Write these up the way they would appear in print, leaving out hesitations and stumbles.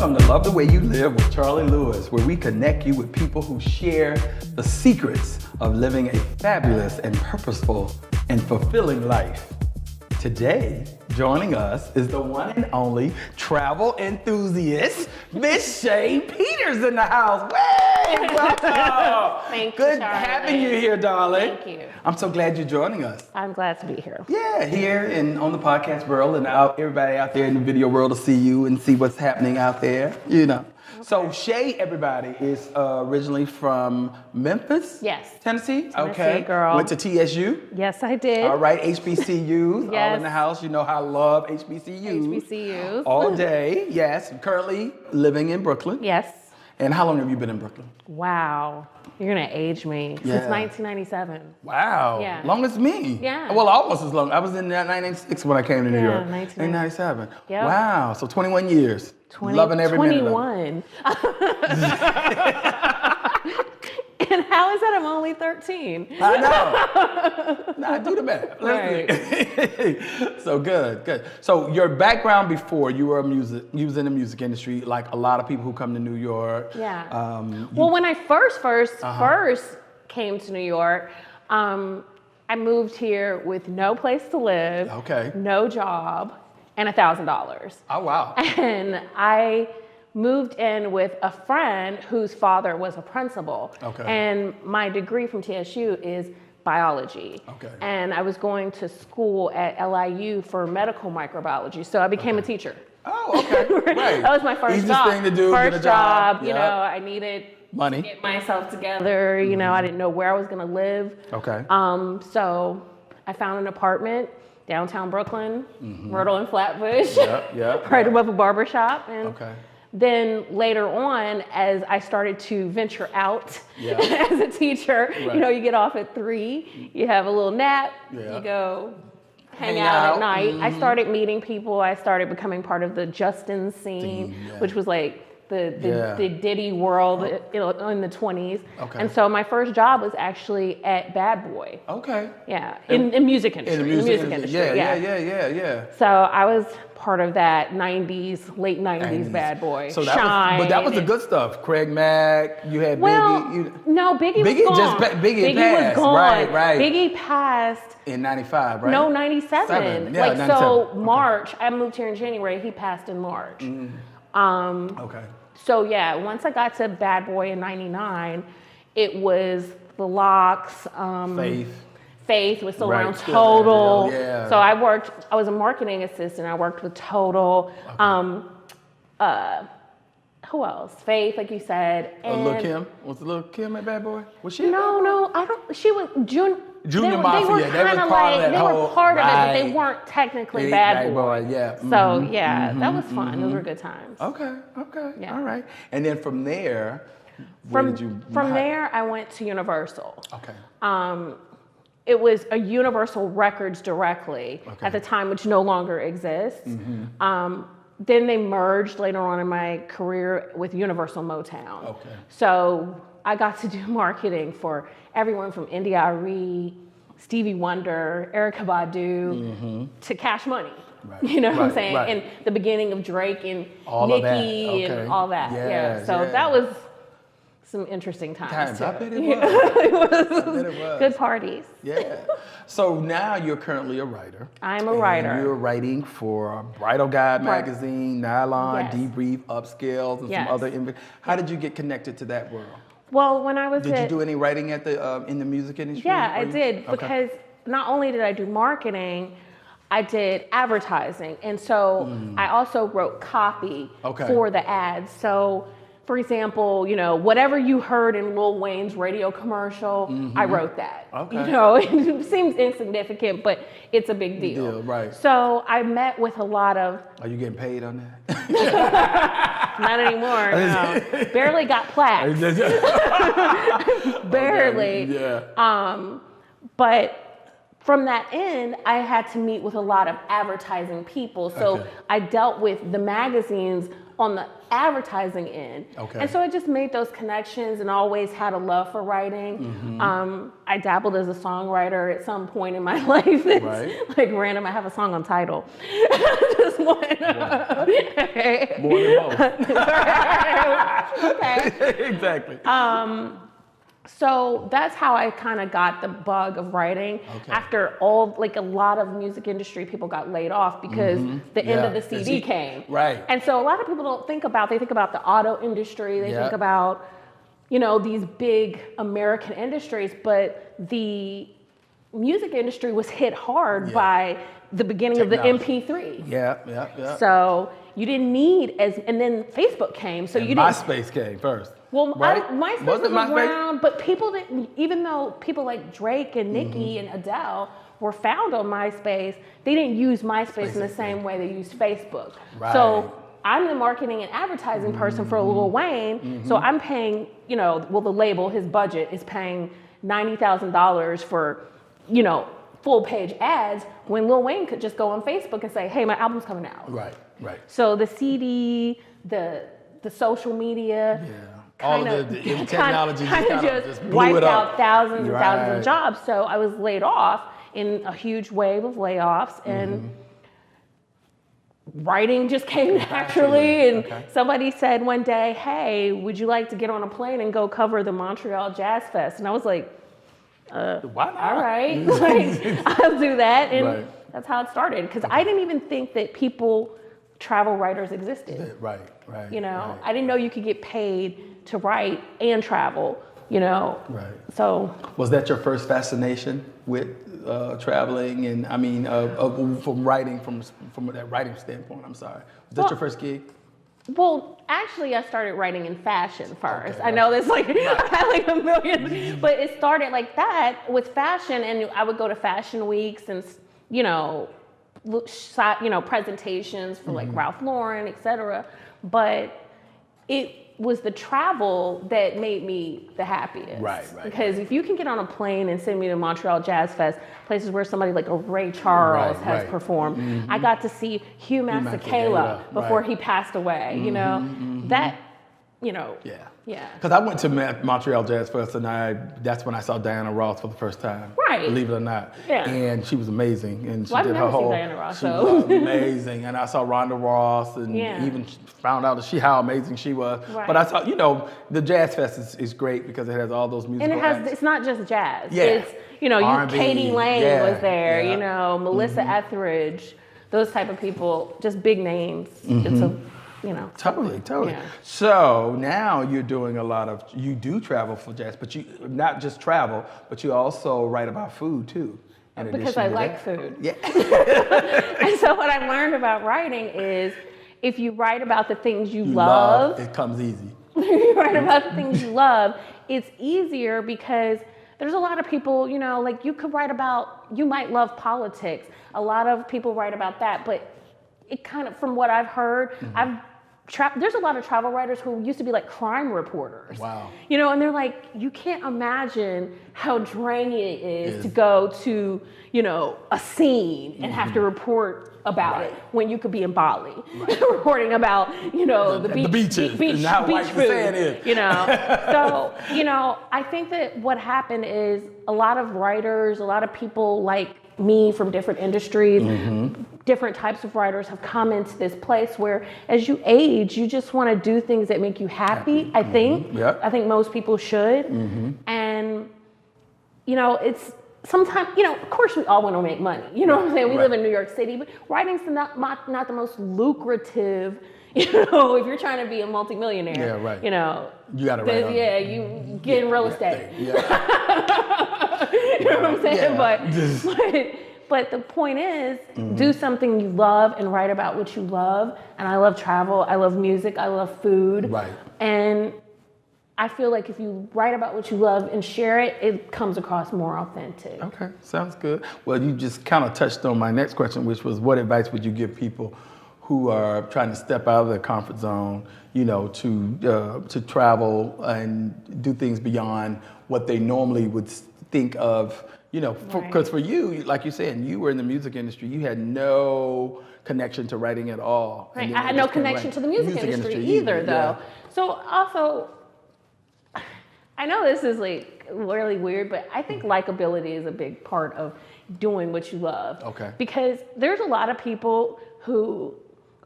Welcome to Love the Way You Live with Charlie Lewis, where we connect you with people who share the secrets of living a fabulous and purposeful and fulfilling life. Today, joining us is the one and only travel enthusiast, Miss Shea Peters in the house. Way, welcome. Thank you, Good Charlie. having you here, darling. Thank you. I'm so glad you're joining us. I'm glad to be here. Yeah, here and on the podcast world and everybody out there in the video world to see you and see what's happening out there, you know. Okay. So Shea, everybody, is originally from Memphis? Yes. Tennessee? Tennessee girl. Went to TSU? Yes, I did. All right, HBCUs, Yes. all in the house. You know how I love HBCUs. HBCUs. All day, yes. Currently living in Brooklyn. Yes. And how long have you been in Brooklyn? Wow. You're going to age me. Yeah. Since 1997. Wow. Yeah. Long as me. Yeah. Well, almost as long. I was in 1996 when I came to New York. 1997. 1997. Yep. Wow. So 21 years. Loving every minute of it. 21. And how is that I'm only 13? I know. Nah, do the math. Right. So good. So your background before, you were you was in the music industry, like a lot of people who come to New York. Yeah. Well, when I first came to New York, I moved here with no place to live, okay, no job, and $1,000. Oh wow. And I moved in with a friend whose father was a principal. Okay. And my degree from TSU is biology. Okay. And I was going to school at LIU for medical microbiology. So I became a teacher. Oh, okay. Right. That was my first Easiest job. thing to do, First get a job. you know, I needed money to get myself together. You know, I didn't know where I was going to live. Okay. So I found an apartment downtown Brooklyn, Myrtle and Flatbush, right above a barber shop. And then later on, as I started to venture out as a teacher, you know, you get off at 3, you have a little nap, you go hang out at night. I started meeting people. I started becoming part of the Justin scene, which was like the Diddy world in the 20s. Okay. And so my first job was actually at Bad Boy. Okay. Yeah, in music industry. In the music industry. Yeah. So I was part of that late 90s Bad Boy. So that was the good stuff. Craig Mack, you had Biggie. No, Biggie was gone. Biggie passed. Was gone. Right. Biggie passed. In 95, right? No, 97. Yeah, 97. So March, I moved here in January, he passed in March. So yeah, once I got to Bad Boy in 99, it was The Lox, Faith was still around, Total. So I was a marketing assistant. I worked with Total. Who else? Faith, like you said. And Lil Kim? Was Lil Kim at Bad Boy? Was she? No, I don't. She was Junior Mafia. They were kind of like, they were part of it, but they weren't technically Bad Boy. Yeah. So yeah, that was fun. Those were good times. Okay. Yeah. All right. And then from there, From there, I went to Universal. Okay. It was a Universal Records directly at the time, which no longer exists. Then they merged later on in my career with Universal Motown. Okay. So I got to do marketing for everyone from India.Arie, Stevie Wonder, Erykah Badu, to Cash Money. Right. You know what I'm saying? And the beginning of Drake and Nicki and all that. So that was some interesting times. I bet it was. It was. Good parties. Yeah. So now you're currently a writer. I'm a writer. You're writing for Bridal Guide magazine, Nylon, Debrief, Upscales, and some other. How did you get connected to that world? Well, when I was Did you do any writing at in the music industry? Yeah, I did, because not only did I do marketing, I did advertising. And so I also wrote copy for the ads. So, for example, you know, whatever you heard in Lil Wayne's radio commercial, I wrote that. You know, it seems insignificant, but it's a big deal. Right. So I met with a lot of... Are you getting paid on that? Not anymore, no. Barely got plaques. Barely. But from that end, I had to meet with a lot of advertising people. So I dealt with the magazines on the advertising end. Okay. And so I just made those connections and always had a love for writing. I dabbled as a songwriter at some point in my life. It's like random. I have a song on Tidal. Just one. Okay. More than most. Okay. Exactly. So that's how I kind of got the bug of writing. After all, like a lot of music industry people got laid off because the end of the CD came. Right. And so a lot of people don't think about, they think about the auto industry, they think about, you know, these big American industries, but the music industry was hit hard by the beginning of the MP3. So you didn't need and then Facebook came, so you didn't. MySpace came first. Well, MySpace was around, but people didn't, even though people like Drake and Nicki and Adele were found on MySpace, they didn't use MySpace in the same way they used Facebook. So I'm the marketing and advertising person for Lil Wayne, so I'm paying, you know, well, the label, his budget is paying $90,000 for, you know, full page ads when Lil Wayne could just go on Facebook and say, hey, my album's coming out. Right. So the CD, the social media, all of the technology kind of just blew wiped it up. out thousands and thousands of jobs. So I was laid off in a huge wave of layoffs, and writing just came naturally. And somebody said one day, hey, would you like to get on a plane and go cover the Montreal Jazz Fest? And I was like, why not? All right, like, I'll do that. And that's how it started. Because I didn't even think that travel writers existed. Right. You know, I didn't know you could get paid to write and travel, you know. So. Was that your first fascination with traveling? And I mean, from writing, from that writing standpoint, I'm sorry. Was that your first gig? Well, actually, I started writing in fashion first. I know there's like, I had like a million, but it started like that with fashion, and I would go to fashion weeks and, you know, presentations for like Ralph Lauren, etc. But it was the travel that made me the happiest. Because if you can get on a plane and send me to Montreal Jazz Fest, places where somebody like a Ray Charles has performed, I got to see Hugh Masekela before he passed away. You know, that, you know. Because I went to Montreal Jazz Fest, and that's when I saw Diana Ross for the first time. Believe it or not. And she was amazing, and she did her whole. Diana Ross, she was amazing, and I saw Rhonda Ross, and even found out how amazing she was. But I saw, you know, the Jazz Fest is great because it has all those musical acts. It's not just jazz. It's, you know, Katie Lang was there. You know, Melissa Etheridge, those type of people, just big names. It's a you know. Totally. Yeah. So now you're doing you do travel for jazz, but you not just travel, but you also write about food too. Because I like food. Yeah. And so what I learned about writing is if you write about the things you love, it comes easy. If you write about the things you love, it's easier because there's a lot of people, you know, like you might love politics. A lot of people write about that, but it kind of, from what I've heard, there's a lot of travel writers who used to be like crime reporters. Wow. You know, and they're like, you can't imagine how draining it is to go to, you know, a scene and have to report about it when you could be in Bali reporting about, you know, the beaches, beach food, you know. So, you know, I think that what happened is a lot of writers, a lot of people like me from different industries, different types of writers have come into this place where as you age, you just want to do things that make you happy, I think. I think most people should. And, you know, it's sometimes, you know, of course we all want to make money. You know what I'm saying? We live in New York City, but writing's not the most lucrative, you know, if you're trying to be a multimillionaire, you know. You got to write. You get in real estate. You know what I'm saying? But the point is, do something you love and write about what you love. And I love travel. I love music. I love food. And I feel like if you write about what you love and share it, it comes across more authentic. Okay, sounds good. Well, you just kind of touched on my next question, which was what advice would you give people who are trying to step out of their comfort zone, you know, to travel and do things beyond what they normally would think of, You know, because for you, like you said, you were in the music industry, you had no connection to writing at all. Right. I had no connection to the music industry either, though. So also, I know this is like really weird, but I think likability is a big part of doing what you love. Okay. Because there's a lot of people who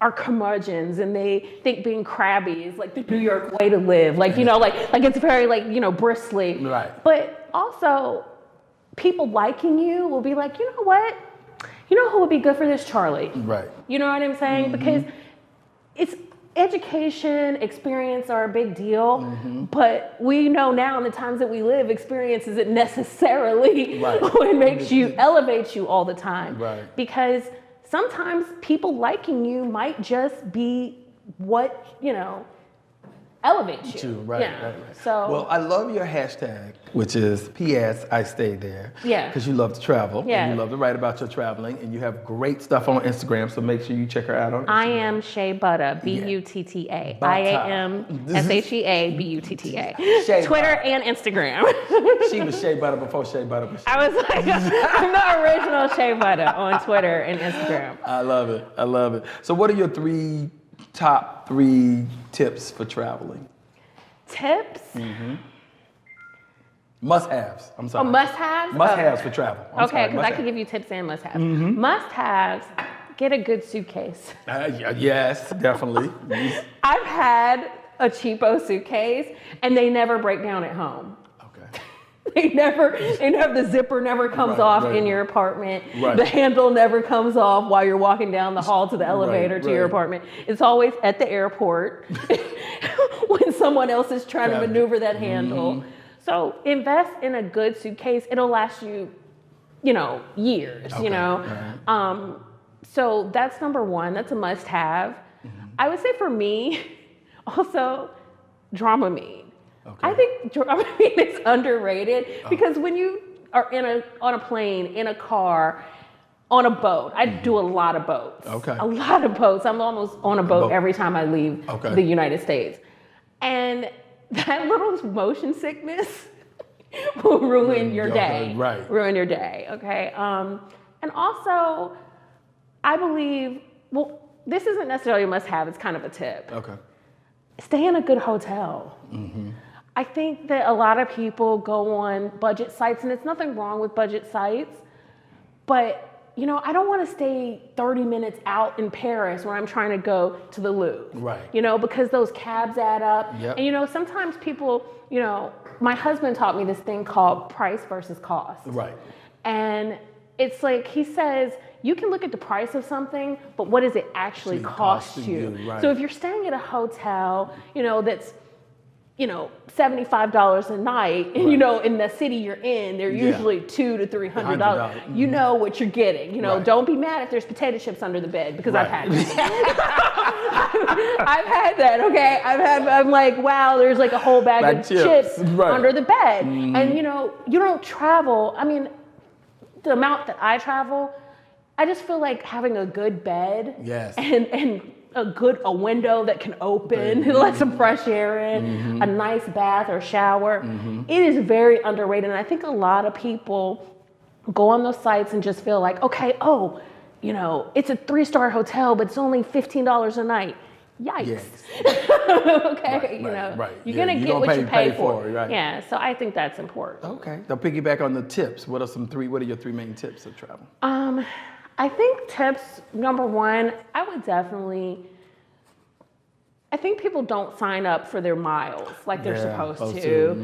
are curmudgeons and they think being crabby is like the New York way to live. Like, you know, like it's very like, you know, bristly. Right. But also people liking you will be like, you know what? You know who would be good for this? Charlie. Right. You know what I'm saying? Because it's education, experience are a big deal, but we know now in the times that we live, experience isn't necessarily what makes you, elevates you all the time. Right. Because sometimes people liking you might just be what, you know, elevates you. Right. So, well, I love your hashtag, which is PS I Stay There. Yeah. Because you love to travel. Yeah. And you love to write about your traveling, and you have great stuff on Instagram. So make sure you check her out on Instagram. I am Shea Butta, Butta. IAM SHEA BUTTA. Twitter and Instagram. She was Shea Butta before Shea Butta was Shea. I was like, I'm the original Shea Butta on Twitter and Instagram. I love it. I love it. So what are your top three tips for traveling? Tips? Must-haves. I'm sorry. Oh, must-haves? Must-haves for travel. Okay, because I can give you tips and must-haves. Must-haves, get a good suitcase. Yes, definitely. I've had a cheapo suitcase, and they never break down at home. The zipper never comes off in your apartment. The handle never comes off while you're walking down the hall to the elevator to your apartment. It's always at the airport when someone else is trying to maneuver that handle. So invest in a good suitcase. It'll last you, you know, years, you know. So that's number one. That's a must-have. I would say for me, also, Dramamine. I think Dramamine is underrated because when you are on a plane, in a car, on a boat, I do a lot of boats. A lot of boats. I'm almost on a boat every time I leave the United States. And that little motion sickness will ruin your day. Ruin your day, okay? And also, I believe, well, this isn't necessarily a must-have, it's kind of a tip. Stay in a good hotel. I think that a lot of people go on budget sites, and it's nothing wrong with budget sites, but you know, I don't want to stay 30 minutes out in Paris when I'm trying to go to the Louvre. You know, because those cabs add up. And you know, sometimes people, you know, my husband taught me this thing called price versus cost. And it's like, he says, you can look at the price of something, but what does it actually cost you? So if you're staying at a hotel, you know, that's, you know, $75 a night, and you know, in the city you're in, they're usually $200 to $300. You know what you're getting. You know, don't be mad if there's potato chips under the bed, because I've had that. I've had that. Okay, I'm like, wow, there's like a whole bag of chips under the bed, and you know, you don't travel. I mean, the amount that I travel, I just feel like having a good bed and a window that can open, let some fresh air in, a nice bath or shower. It is very underrated. And I think a lot of people go on those sites and just feel like, okay, oh, you know, it's a 3-star hotel, but it's only $15 a night. Yikes. Okay, you know, you're gonna get what you pay for. Yeah, so I think that's important. Okay. Now piggyback on the tips. What are your 3 main tips of travel? I think tips, number one, I think people don't sign up for their miles like they're supposed to.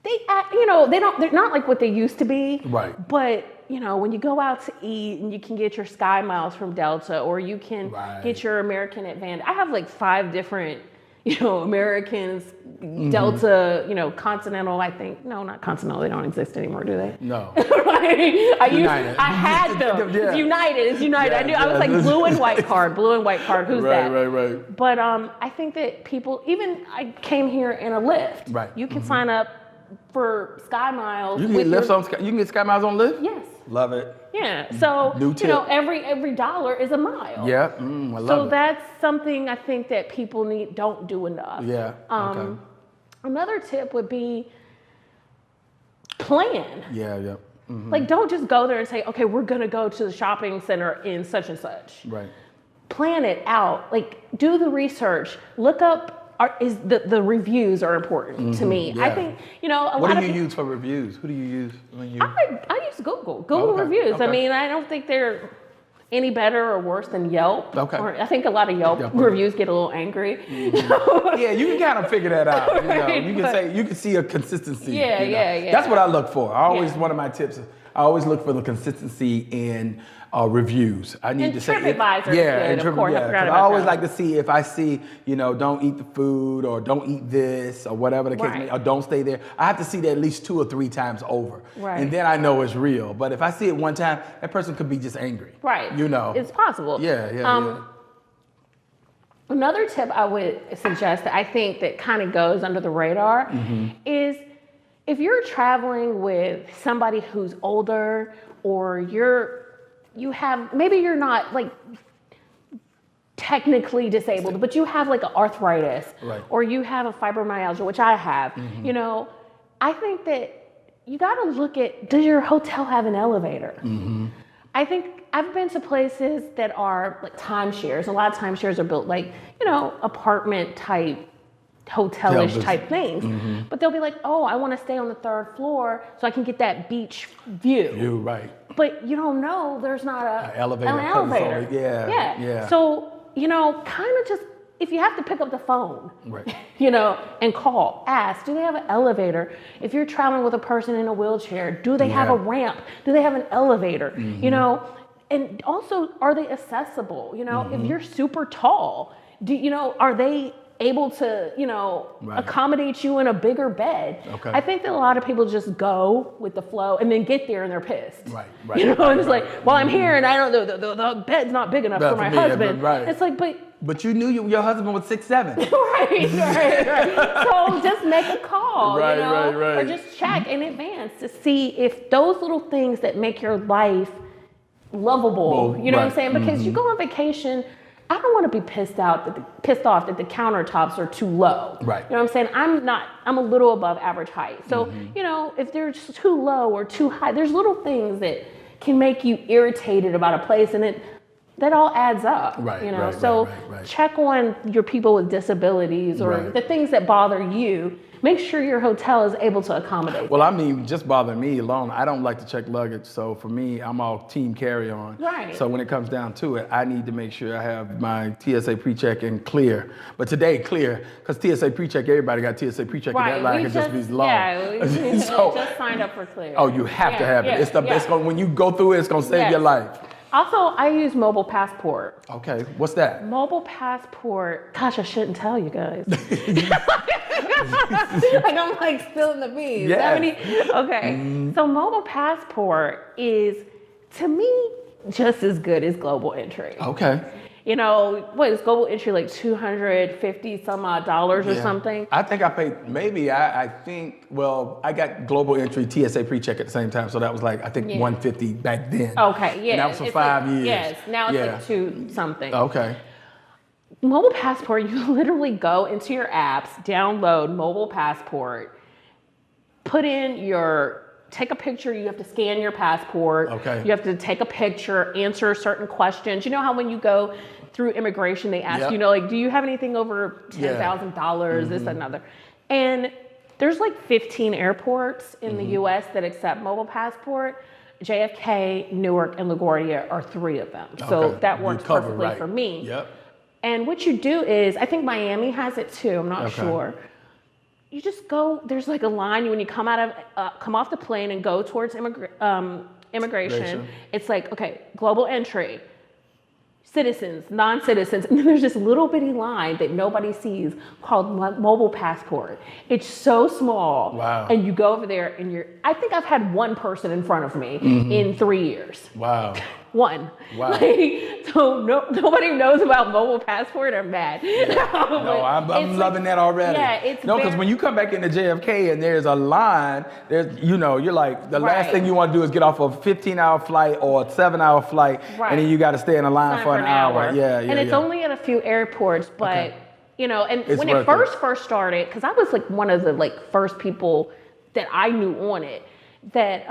They're not like what they used to be. But, you know, when you go out to eat and you can get your Sky Miles from Delta, or you can get your American Advantage. I have like 5 different, you know, Americans, Delta, you know, Continental, I think. No, not Continental. They don't exist anymore, do they? No. I had them. It's United. I was like blue and white card. Who's that? But I think that people, even I came here in a Lyft. You can sign up for Sky Miles. You can get Sky Miles on Lyft? Yes. Love it. Yeah. So you know, every dollar is a mile. Yeah. I love it. So that's something I think that people don't do enough. Yeah. Another tip would be, plan. Yeah. Mm-hmm. Like, don't just go there and say, okay, we're going to go to the shopping center in such and such. Right. Plan it out. Like, do the research. Look up. The reviews are important to me. Yeah. I think, a lot of people... What do you use for reviews? Who do you use when you... I use Google reviews. Okay. I mean, I don't think they're any better or worse than Yelp. Okay. I think a lot of Yelp reviews get a little angry. Mm-hmm. Yeah, you can kind of figure that out. Right, you can see a consistency. Yeah. That's what I look for. One of my tips is I always look for the consistency in reviews. I need to say TripAdvisor. Good, of course. I always like to see if I see, don't eat the food or don't eat this or whatever the case may be, or don't stay there. I have to see that at least 2 or 3 times over. Right. And then I know it's real. But if I see it one time, that person could be just angry. Right. It's possible. Yeah. Another tip I would suggest that I think that kind of goes under the radar is if you're traveling with somebody who's older or maybe you're not like technically disabled, but you have like an arthritis or you have a fibromyalgia, which I have, I think that you got to look at, does your hotel have an elevator? I think I've been to places that are like timeshares. A lot of timeshares are built like, apartment type, hotelish type things. But they'll be like, oh, I want to stay on the 3rd floor so I can get that beach view. Right. But you don't know there's not an elevator. Yeah. So, kind of just, if you have to pick up the phone, and call, ask, do they have an elevator? If you're traveling with a person in a wheelchair, do they have a ramp? Do they have an elevator? And also, are they accessible? If you're super tall, are they able to, accommodate you in a bigger bed? Okay. I think that a lot of people just go with the flow and then get there and they're pissed. Right. And it's like, well, I'm here and I don't know, the bed's not big enough for my husband. It's like, but you knew your husband was 6'7". right. So just make a call, right. or just check in advance to see if those little things that make your life lovable, you know what I'm saying? Because you go on vacation, I don't want to be pissed off that the countertops are too low. Right. You know what I'm saying? I'm a little above average height. So, if they're just too low or too high, there's little things that can make you irritated about a place, and that all adds up. Right. So check on your people with disabilities or the things that bother you. Make sure your hotel is able to accommodate. Well, I mean, just bothering me alone, I don't like to check luggage. So for me, I'm all team carry-on. Right. So when it comes down to it, I need to make sure I have my TSA pre-check and clear. But today, clear, because TSA pre-check, everybody got TSA pre-check, and that line could just be long. Yeah, we just signed up for clear. Oh, you have to have it. It's when you go through it, it's going to save your life. Also, I use Mobile Passport. Okay, what's that? Mobile Passport. Gosh, I shouldn't tell you guys. I'm like spilling the beans. Okay. So Mobile Passport is, to me, just as good as Global Entry. Okay. What is Global Entry, like $250 some odd or something? I think I paid, I got Global Entry TSA pre-check at the same time, so that was like, I think $150 back then. Okay, yeah. And that was for 5 years. Yes, now it's like 2 something. Okay. Mobile Passport, you literally go into your apps, download Mobile Passport, take a picture, you have to scan your passport. Okay. You have to take a picture, answer certain questions. You know how when you go through immigration, they ask do you have anything over $10,000, this, another. And there's like 15 airports in the US that accept Mobile Passport. JFK, Newark, and LaGuardia are 3 of them. So that works perfectly for me. Yep. And what you do is, I think Miami has it too, I'm not sure. You just go, there's like a line when you come off the plane and go towards immigration. It's like, okay, Global Entry, citizens, non-citizens, and then there's this little bitty line that nobody sees called Mobile Passport. It's so small. Wow. And you go over there and I think I've had 1 person in front of me in 3 years. Wow. 1. Wow. So nobody knows about Mobile Passport. I'm mad. I'm loving that already. Yeah, because when you come back into JFK and there's a line, you're like, the last thing you want to do is get off a 15-hour flight or a 7-hour flight, and then you got to stay in a line for an hour. Yeah. And it's only at a few airports, but and when it first started, because I was like one of the first people that I knew on it. that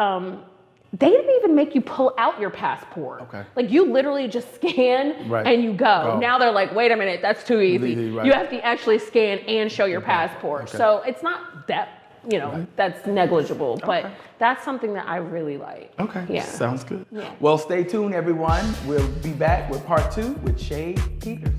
they didn't even make you pull out your passport. Okay. Like you literally just scan and you go. Now they're like, wait a minute, that's too easy. Right. You have to actually scan and show your passport. Okay. So it's not that, that's negligible, but that's something that I really like. Okay, yeah. Sounds good. Yeah. Well, stay tuned, everyone. We'll be back with part 2 with Shea Peters.